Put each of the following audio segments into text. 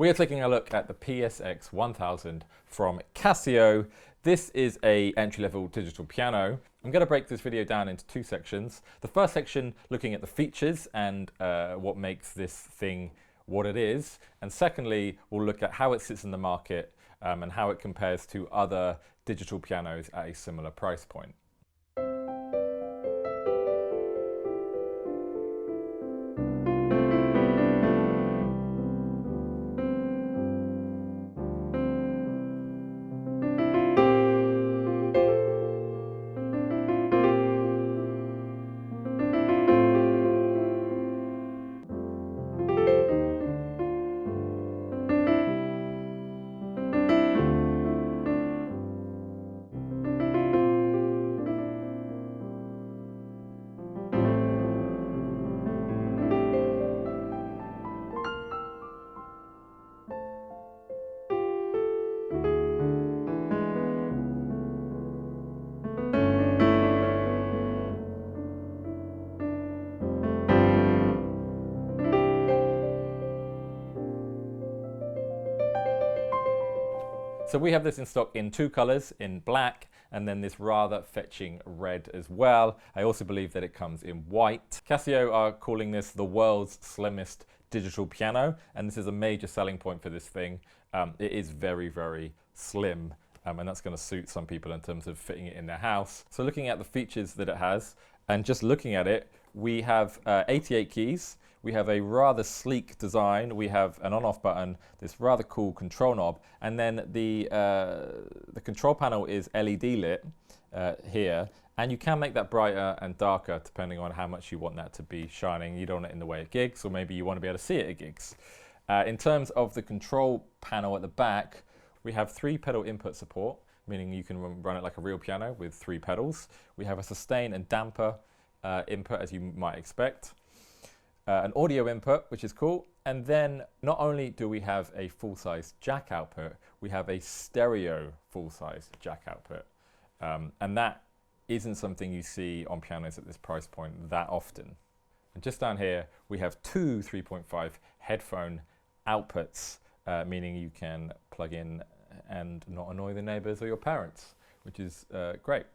We are taking a look at the PX-S1000 from Casio. This is a entry-level digital piano. I'm going to break this video down into two sections. The first section looking at the features and what makes this thing what it is. And secondly, we'll look at how it sits in the market and how it compares to other digital pianos at a similar price point. So we have this in stock in two colors, in black, and then this rather fetching red as well. I also believe that it comes in white. Casio are calling this the world's slimmest digital piano, and this is a major selling point for this thing. It is very, very slim, and that's going to suit some people in terms of fitting it in their house. So looking at the features that it has, and just looking at it, we have 88 keys. We have a rather sleek design. We have an on-off button, this rather cool control knob, and then the control panel is LED lit here, and you can make that brighter and darker depending on how much you want that to be shining. You don't want it in the way at gigs, or maybe you want to be able to see it at gigs. In terms of the control panel at the back, we have 3 pedal input support, meaning you can run it like a real piano with 3 pedals. We have a sustain and damper input, as you might expect. An audio input, which is cool, and then not only do we have a full-size jack output, we have a stereo full-size jack output, and that isn't something you see on pianos at this price point that often. And just down here we have 2 3.5 headphone outputs, meaning you can plug in and not annoy the neighbors or your parents, which is great.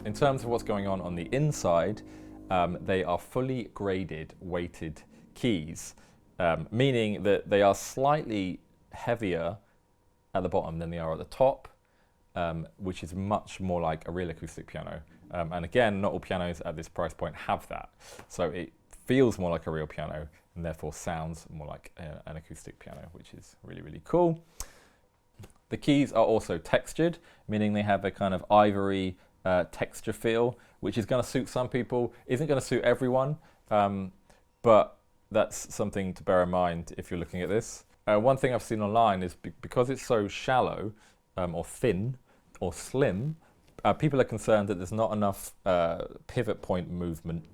In terms of what's going on the inside, they are fully graded weighted keys, meaning that they are slightly heavier at the bottom than they are at the top, which is much more like a real acoustic piano. And again, not all pianos at this price point have that. So it feels more like a real piano and therefore sounds more like an acoustic piano, which is really, really cool. The keys are also textured, meaning they have a kind of ivory texture feel, which is going to suit some people, isn't going to suit everyone, but that's something to bear in mind if you're looking at this. One thing I've seen online is because it's so shallow or thin or slim, people are concerned that there's not enough pivot point movement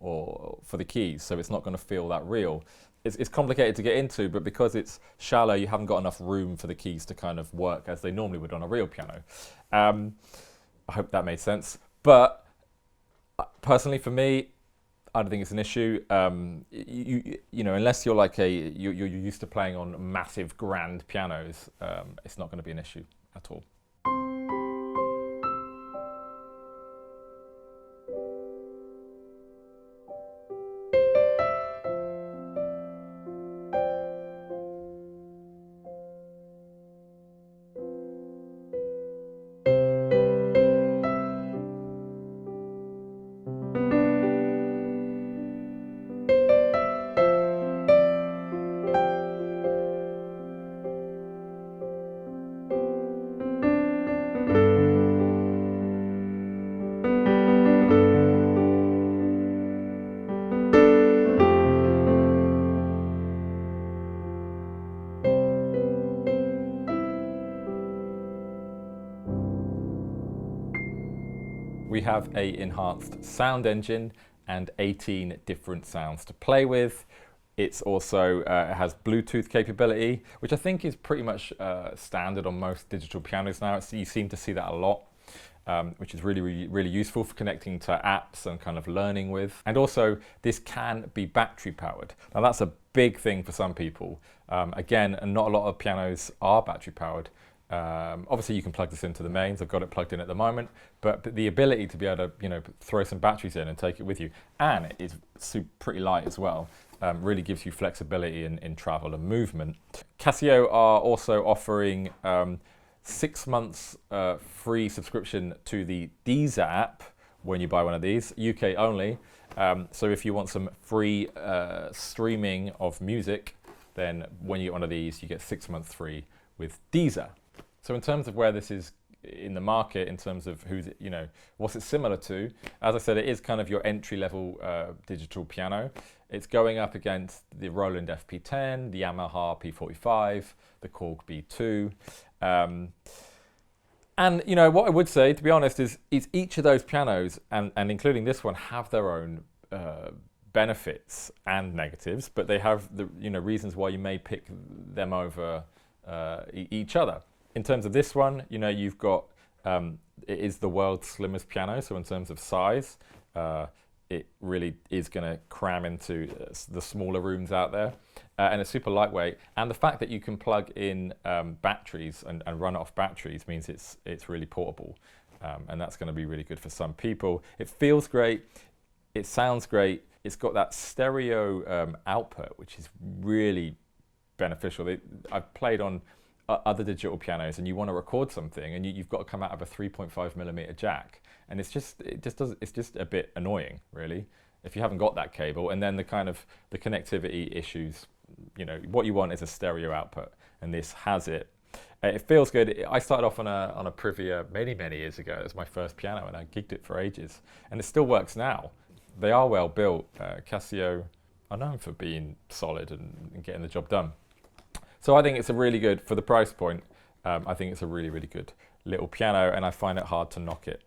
for the keys, so it's not going to feel that real. It's complicated to get into, but because it's shallow, you haven't got enough room for the keys to kind of work as they normally would on a real piano. I hope that made sense. But personally for me, I don't think it's an issue. You know, unless you're like you're used to playing on massive grand pianos, it's not going to be an issue at all. We have an enhanced sound engine and 18 different sounds to play with. It's also has Bluetooth capability, which I think is pretty much standard on most digital pianos now. You seem to see that a lot, which is really useful for connecting to apps and kind of learning with. And also, this can be battery powered. Now that's a big thing for some people. Again, and not a lot of pianos are battery powered. Obviously you can plug this into the mains. I've got it plugged in at the moment, but the ability to be able to, you know, throw some batteries in and take it with you, and it's pretty light as well, really gives you flexibility in travel and movement. Casio are also offering 6 months free subscription to the Deezer app when you buy one of these, UK only. So if you want some free streaming of music, then when you get one of these, you get 6 months free with Deezer. So in terms of where this is in the market, in terms of who's, you know, what's it similar to, as I said, it is kind of your entry-level digital piano. It's going up against the Roland FP10, the Yamaha P45, the Korg B2. And, you know, what I would say, to be honest, is each of those pianos, and including this one, have their own benefits and negatives, but they have the, you know, reasons why you may pick them over each other. In terms of this one, you know, you've got, it is the world's slimmest piano, so in terms of size, it really is going to cram into the smaller rooms out there, and it's super lightweight. And the fact that you can plug in batteries and run off batteries means it's really portable, and that's going to be really good for some people. It feels great, it sounds great, it's got that stereo output, which is really beneficial. I've played on other digital pianos, and you want to record something, and you've got to come out of a 3.5mm jack, and it's just a bit annoying, really, if you haven't got that cable. And then the connectivity issues, you know, what you want is a stereo output, and this has it. It feels good. I started off on a Privia many years ago. It was my first piano, and I gigged it for ages, and it still works now. They are well built. Casio are known for being solid and getting the job done. So I think it's a really good, for the price point, I think it's a really good little piano, and I find it hard to knock it.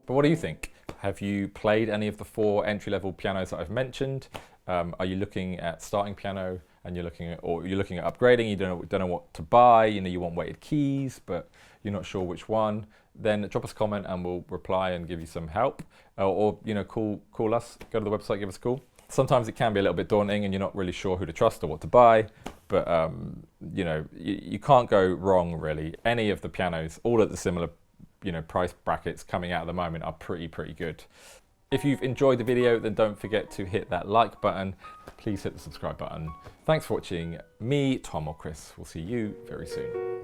But what do you think? Have you played any of the 4 entry-level pianos that I've mentioned? Are you looking at starting piano, and you're looking at upgrading? You don't know what to buy. You know, you want weighted keys, but you're not sure which one. Then drop us a comment, and we'll reply and give you some help. Or you know, call us. Go to the website, give us a call. Sometimes it can be a little bit daunting, and you're not really sure who to trust or what to buy. But you know, you can't go wrong really. Any of the pianos, all at the similar, you know, price brackets coming out at the moment, are pretty good. If you've enjoyed the video, then don't forget to hit that like button. Please hit the subscribe button. Thanks for watching. Me, Tom, or Chris will see you very soon.